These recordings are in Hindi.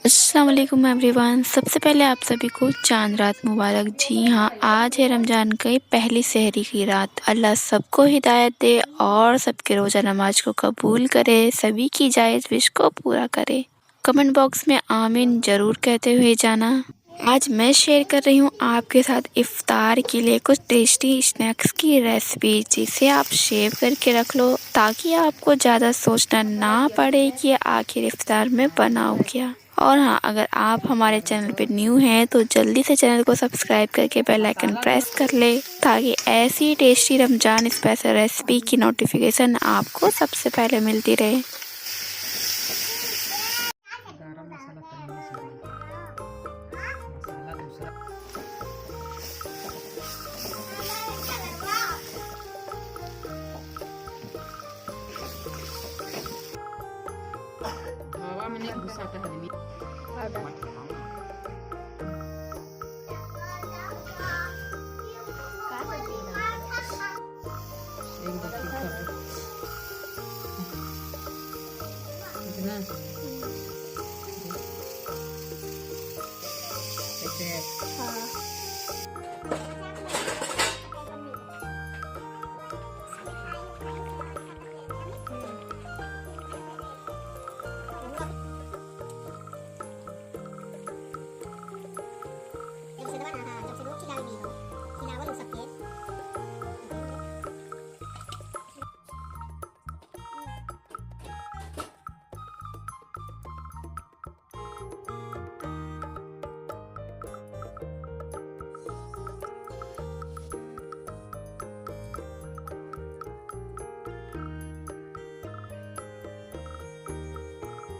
अस्सलाम वालेकुम एवरीवन। सबसे पहले आप सभी को चांद रात मुबारक। जी हाँ, आज है रमज़ान की पहली सहरी की रात। अल्लाह सबको हिदायत दे और सबके रोज़ा नमाज को कबूल करे, सभी की जायज़ विश को पूरा करे। कमेंट बॉक्स में आमीन ज़रूर कहते हुए जाना। आज मैं शेयर कर रही हूँ आपके साथ इफ्तार के लिए कुछ टेस्टी स्नैक्स की रेसिपी, जिसे आप सेव करके रख लो ताकि आपको ज़्यादा सोचना ना पड़े कि आखिर इफ्तार में बनाऊँ क्या। और हाँ, अगर आप हमारे चैनल पे न्यू हैं तो जल्दी से चैनल को सब्सक्राइब करके बेल आइकन प्रेस कर ले ताकि ऐसी टेस्टी रमज़ान स्पेशल रेसिपी की नोटिफिकेशन आपको सबसे पहले मिलती रहे। गरम मसाला तमीज से डालते हैं। मसाला दूसरा हवा में नहीं घुसाता है आदमी। एक बार ठीक कर दो इतना ऐसे।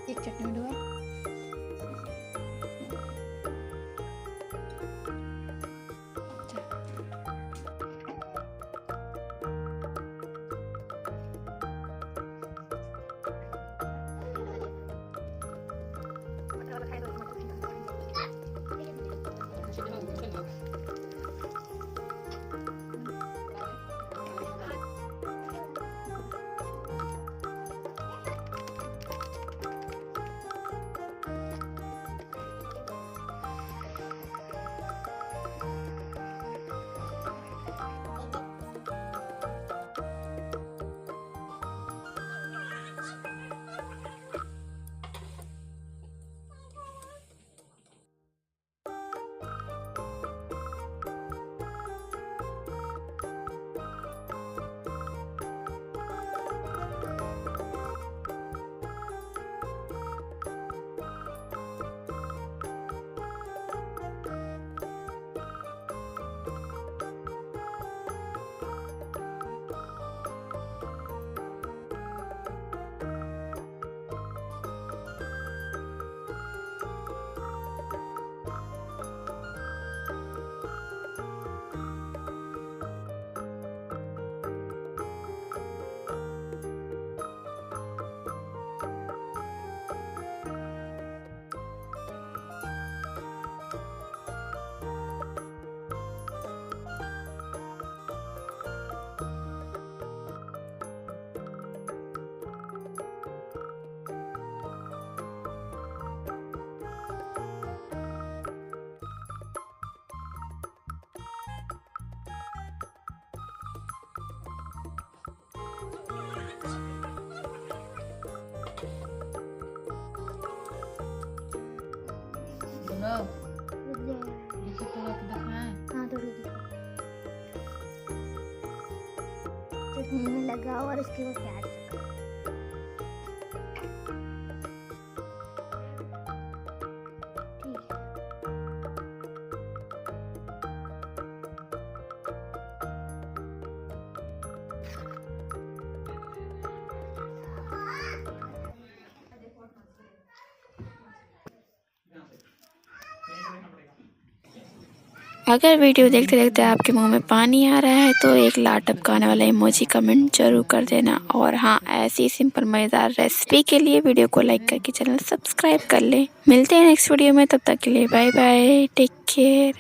एक चटनी डुबा देखो थोड़ा तो दिखाएं। हाँ थोड़ी चटनी में लगाओ और उसके बाद प्याज लगाओ। ठीक है। अगर वीडियो देखते देखते आपके मुंह में पानी आ रहा है तो एक लार टपकाने वाला इमोजी कमेंट जरूर कर देना। और हाँ, ऐसी सिंपल मज़ेदार रेसिपी के लिए वीडियो को लाइक करके चैनल सब्सक्राइब कर ले। मिलते हैं नेक्स्ट वीडियो में, तब तक के लिए बाय बाय, टेक केयर।